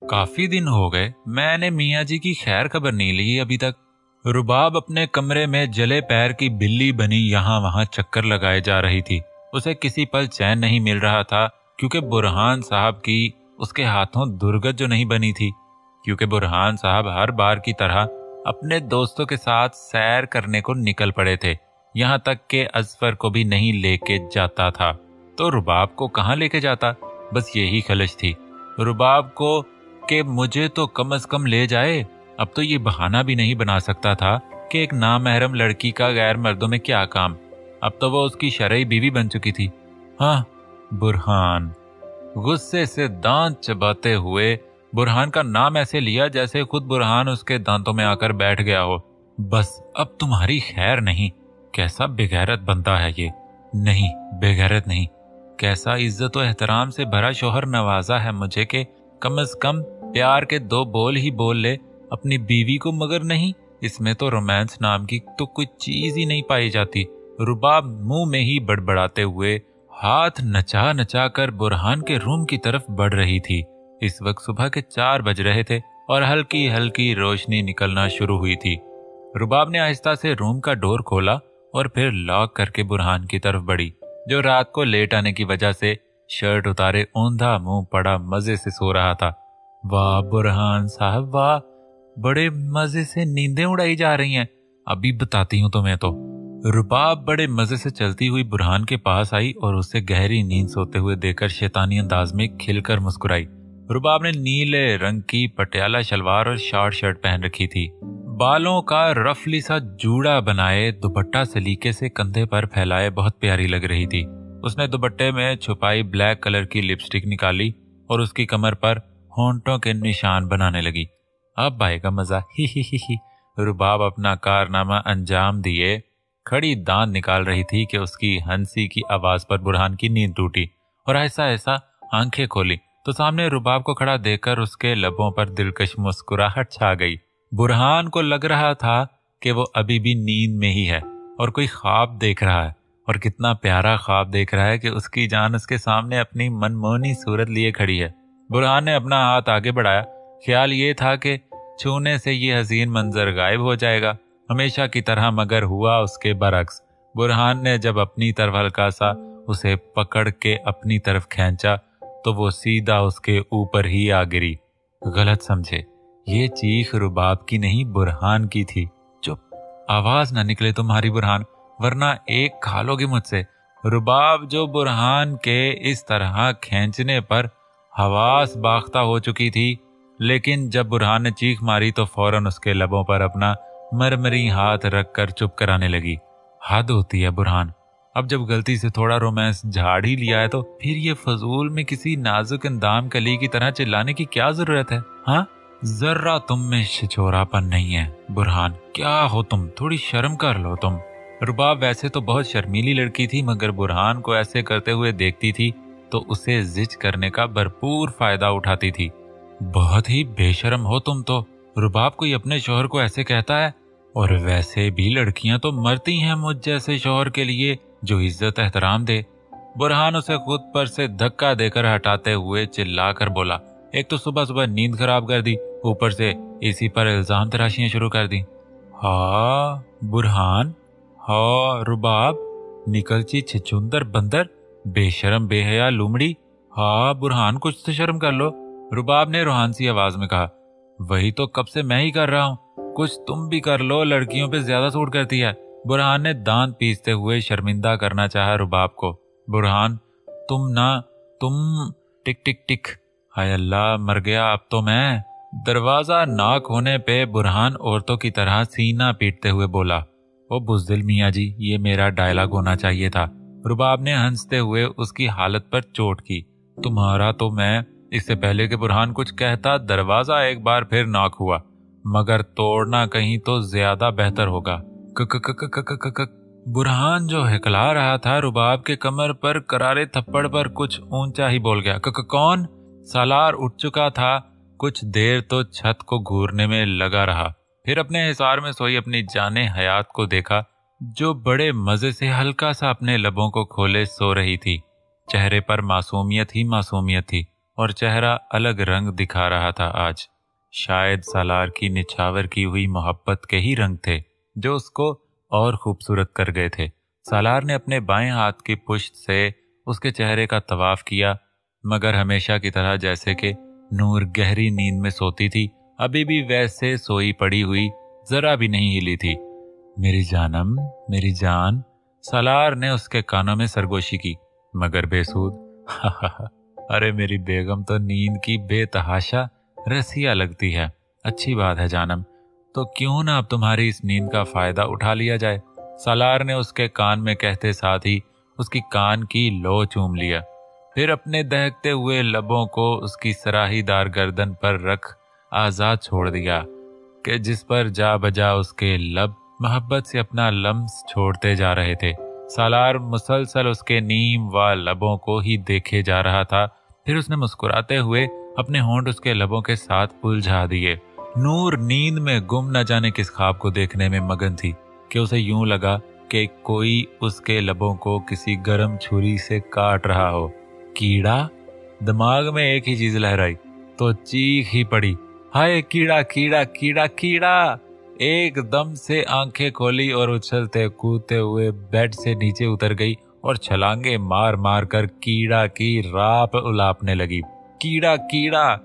काफी दिन हो गए, मैंने मियाँ जी की खैर खबर नहीं ली अभी तक। रुबाब अपने कमरे में जले पैर की बिल्ली बनी यहाँ वहां चक्कर लगाए जा रही थी। उसे किसी पल चैन नहीं मिल रहा था, क्योंकि बुरहान साहब की उसके हाथों दुर्गत जो नहीं बनी थी। क्योंकि बुरहान साहब हर बार की तरह अपने दोस्तों के साथ सैर करने को निकल पड़े थे, यहाँ तक कि अजफर को भी नहीं लेके जाता था। तो रुबाब को कहाँ लेके जाता, बस यही खलश थी रुबाब को कि मुझे तो कम से कम ले जाए। अब तो ये बहाना भी नहीं बना सकता था कि एक नामहरम लड़की का गैर मर्दों में क्या काम। अब तो वो उसकी शरई बीवी बन चुकी थी। हाँ, बुरहान। गुस्से से दांत चबाते हुए बुरहान का नाम ऐसे लिया जैसे खुद बुरहान उसके दांतों में आकर बैठ गया हो। बस अब तुम्हारी खैर नहीं। कैसा बेगैरत बंदा है ये। नहीं, बेगैरत नहीं, कैसा इज्जत और एहतराम से भरा शोहर नवाजा है मुझे कि कम से कम प्यार के 2 बोल ही बोल ले अपनी बीवी को, मगर नहीं, इसमें तो रोमांस नाम की तो कोई चीज ही नहीं पाई जाती। रुबाब मुंह में ही बड़बड़ाते हुए हाथ नचा नचा कर बुरहान के रूम की तरफ बढ़ रही थी। इस वक्त सुबह के 4 बज रहे थे और हल्की हल्की रोशनी निकलना शुरू हुई थी। रुबाब ने आहिस्ता से रूम का डोर खोला और फिर लॉक करके बुरहान की तरफ बढ़ी, जो रात को लेट आने की वजह से शर्ट उतारे औंधा मुंह पड़ा मजे से सो रहा था। वाह बुरहान साहब वाह, बड़े मजे से नींदें उड़ाई जा रही हैं, अभी बताती हूँ तुम्हें। तो रुबाब बड़े मजे से चलती हुई बुरहान के पास आई और उसे गहरी नींद सोते हुए देखकर शैतानी अंदाज में खिलकर मुस्कुराई। रुबाब ने नीले रंग की पटियाला शलवार और शॉर्ट शर्ट पहन रखी थी। बालों का रफली सा जूड़ा बनाए दुपट्टा सलीके से कंधे पर फैलाए बहुत प्यारी लग रही थी। उसने दुपट्टे में छुपाई ब्लैक कलर की लिपस्टिक निकाली और उसकी कमर पर होंठों के निशान बनाने लगी। अब आएगा मजा, ही ही। रुबाब अपना कारनामा अंजाम दिए खड़ी दांत निकाल रही थी कि उसकी हंसी की आवाज पर बुरहान की नींद टूटी और ऐसा ऐसा आंखें खोली तो सामने रुबाब को खड़ा देखकर उसके लबों पर दिलकश मुस्कुराहट छा गई। बुरहान को लग रहा था कि वो अभी भी नींद में ही है और कोई ख्वाब देख रहा है, और कितना प्यारा ख्वाब देख रहा है कि उसकी जान उसके सामने अपनी मनमोहनी सूरत लिए खड़ी है। बुरहान ने अपना हाथ आगे बढ़ाया। ख्याल ये था कि छूने से ये हसीन मंजर गायब हो जाएगा हमेशा की तरह, मगर हुआ उसके बरक्स। बुरहान ने जब अपनी तरफ हल्का सा उसे पकड़ के अपनी तरफ खींचा तो वो सीधा उसके ऊपर ही आ गिरी। गलत समझे, ये चीख रुबाब की नहीं बुरहान की थी। चुप, आवाज ना निकले तुम्हारी बुरहान, वरना एक खा लोगे मुझसे। रुबाब जो बुरहान के इस तरह खींचने पर हवास बाख्ता हो चुकी थी, लेकिन जब बुरहान ने चीख मारी तो फौरन उसके लबों पर अपना मरमरी हाथ रखकर चुप कराने लगी। हद होती है बुरहान, अब जब गलती से थोड़ा रोमांस झाड़ ही लिया है तो फिर ये फजूल में किसी नाजुक अंदाम कली की तरह चिल्लाने की क्या जरूरत है? हाँ, जर्रा तुम में छिछोरापन नहीं है बुरहान, क्या हो तुम, थोड़ी शर्म कर लो तुम। रुबाब वैसे तो बहुत शर्मीली लड़की थी, मगर बुरहान को ऐसे करते हुए देखती थी तो उसे जिज करने का भरपूर फायदा उठाती थी। बहुत ही बेशर्म हो तुम तो, रुबाब कोई अपने शौहर को ऐसे कहता है? और वैसे भी लड़कियां तो मरती हैं मुझ जैसे शौहर के लिए जो इज्जत एहतराम दे। बुरहान उसे खुद पर से धक्का देकर हटाते हुए चिल्लाकर बोला, एक तो सुबह सुबह नींद खराब कर दी, ऊपर से इसी पर इल्जाम तराशियां शुरू कर दी। हाँ बुरहान, हाँ रुबाब, निकलची छिछुंदर बंदर, बेशरम बेहया लुमड़ी। हाँ बुरहान, कुछ तो शर्म कर लो, रुबाब ने रूहानसी आवाज में कहा। वही तो कब से मैं ही कर रहा हूँ, कुछ तुम भी कर लो, लड़कियों पे ज्यादा सूट करती है। बुरहान ने दांत पीसते हुए शर्मिंदा करना चाहा रुबाब को। बुरहान, तुम टिक टिक टिक, हाय अल्लाह, मर गया अब तो मैं। दरवाजा नॉक होने पे बुरहान औरतों की तरह सीना पीटते हुए बोला, ओ बुज़दिल मियाँ जी, ये मेरा डायलॉग होना चाहिए था। रुबाब ने हंसते हुए उसकी हालत पर चोट की। तुम्हारा तो मैं। इससे पहले कि बुरहान कुछ कहता दरवाजा एक बार फिर नॉक हुआ, मगर तोड़ना कहीं तो ज्यादा बेहतर होगा। बुरहान जो हिकला रहा था रुबाब के कमर पर करारे थप्पड़ पर कुछ ऊंचा ही बोल गया। कौन? सालार उठ चुका था। कुछ देर तो छत को घूरने में लगा रहा, फिर अपने हिसार में सोई अपनी जाने हयात को देखा, जो बड़े मजे से हल्का सा अपने लबों को खोले सो रही थी। चेहरे पर मासूमियत ही मासूमियत थी। और चेहरा अलग रंग दिखा रहा था आज। शायद सालार की निछावर की हुई मोहब्बत के ही रंग थे जो उसको और खूबसूरत कर गए थे। सालार ने अपने बाएं हाथ की पुश्त से उसके चेहरे का तवाफ किया, मगर हमेशा की तरह जैसे कि नूर गहरी नींद में सोती थी, अभी भी वैसे सोई पड़ी हुई जरा भी नहीं हिली थी। मेरी जानम, मेरी जान, सालार ने उसके कानों में सरगोशी की, मगर बेसूद। अरे मेरी बेगम तो नींद की बेतहाशा रसिया लगती है। अच्छी बात है जानम, तो क्यों ना अब तुम्हारी इस नींद का फायदा उठा लिया जाए। सालार ने उसके कान में कहते साथ ही उसकी कान की लो चूम लिया, फिर अपने दहकते हुए लबों को उसकी सराहीदार गर्दन पर रख आजाद छोड़ दिया कि जिस पर जा बजा उसके लब मोहब्बत से अपना लम्स छोड़ते जा रहे थे। सालार मुसलसल उसके नीम व लबों को ही देखे जा रहा था। फिर उसने मुस्कुराते हुए अपने होंठ उसके लबों के साथ उलझा दिए। नूर नींद में गुम न जाने किस ख्वाब को देखने में मगन थी कि उसे यूं लगा कि कोई उसके लबों को किसी गर्म छुरी से काट रहा हो। कीड़ा? दिमाग में एक ही चीज लहराई तो चीख ही पड़ी, हाय कीड़ा कीड़ा कीड़ा कीड़ा। एकदम से आंखें खोली और उछलते कूदते हुए बेड से नीचे उतर गई और छलांगे मार मार कर कीड़ा की राप उलापने लगी। कीड़ा कीड़ा।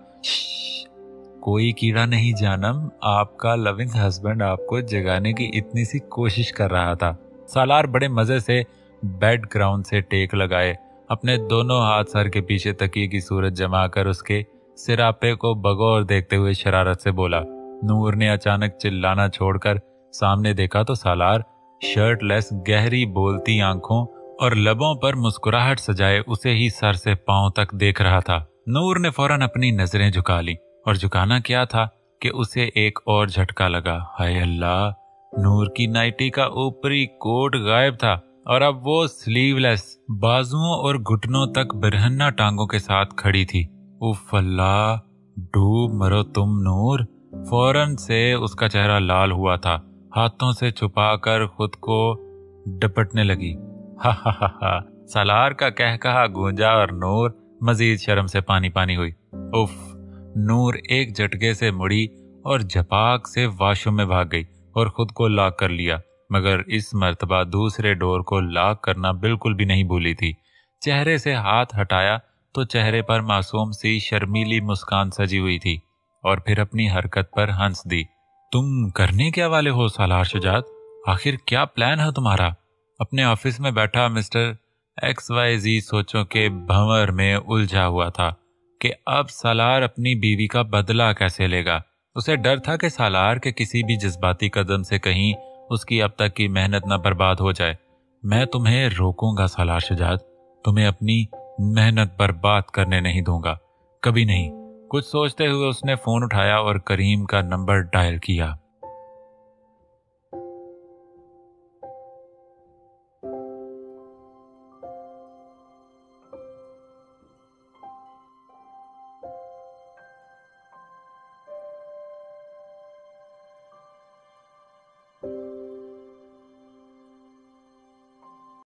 कोई कीड़ा नहीं जानम, आपका लविंग हस्बैंड आपको जगाने की इतनी सी कोशिश कर रहा था। सालार बड़े मजे से बेड ग्राउंड से टेक लगाए, अपने दोनों हाथ सर के पीछे तकिए की सूरत जमाकर उसके सिरापे को बगौर देखते हुए शरारत से बोला। नूर ने अचानक चिल्लाना छोड़कर सामने देखा तो सालार शर्टलेस गहरी बोलती आंखों और लबों पर मुस्कुराहट सजाए उसे ही सर से पांव तक देख रहा था। नूर ने फौरन अपनी नजरें झुका ली, और झुकाना क्या था कि उसे एक और झटका लगा। हाय अल्लाह, नूर की नाइटी का ऊपरी कोट गायब था और अब वो स्लीवलेस बाजुओं और घुटनों तक बिरहन्ना टांगों के साथ खड़ी थी। उफ अल्लाह, डूब मरो तुम नूर। फौरन से उसका चेहरा लाल हुआ था, हाथों से छुपाकर खुद को डपटने लगी। हा हा हा हा। सालार का कहकहा गूंजा और नूर मजीद शर्म से पानी पानी हुई। उफ। नूर एक झटके से मुड़ी और झपाक से वाशरूम में भाग गई और खुद को लॉक कर लिया, मगर इस मर्तबा दूसरे डोर को लॉक करना बिल्कुल भी नहीं भूली थी। चेहरे से हाथ हटाया तो चेहरे पर मासूम सी शर्मीली मुस्कान सजी हुई थी और फिर अपनी हरकत पर हंस दी। तुम करने क्या वाले हो सालार शुजात? आखिर क्या प्लान है तुम्हारा? अपने ऑफिस में बैठा मिस्टर XYZ सोचों के भंवर में उलझा हुआ था कि अब सालार अपनी बीवी का बदला कैसे लेगा। उसे डर था कि सालार के किसी भी जज्बाती कदम से कहीं उसकी अब तक की मेहनत न बर्बाद हो जाए। मैं तुम्हें रोकूंगा सालार शुजात, तुम्हें अपनी मेहनत बर्बाद करने नहीं दूंगा, कभी नहीं। कुछ सोचते हुए उसने फोन उठाया और करीम का नंबर डायल किया।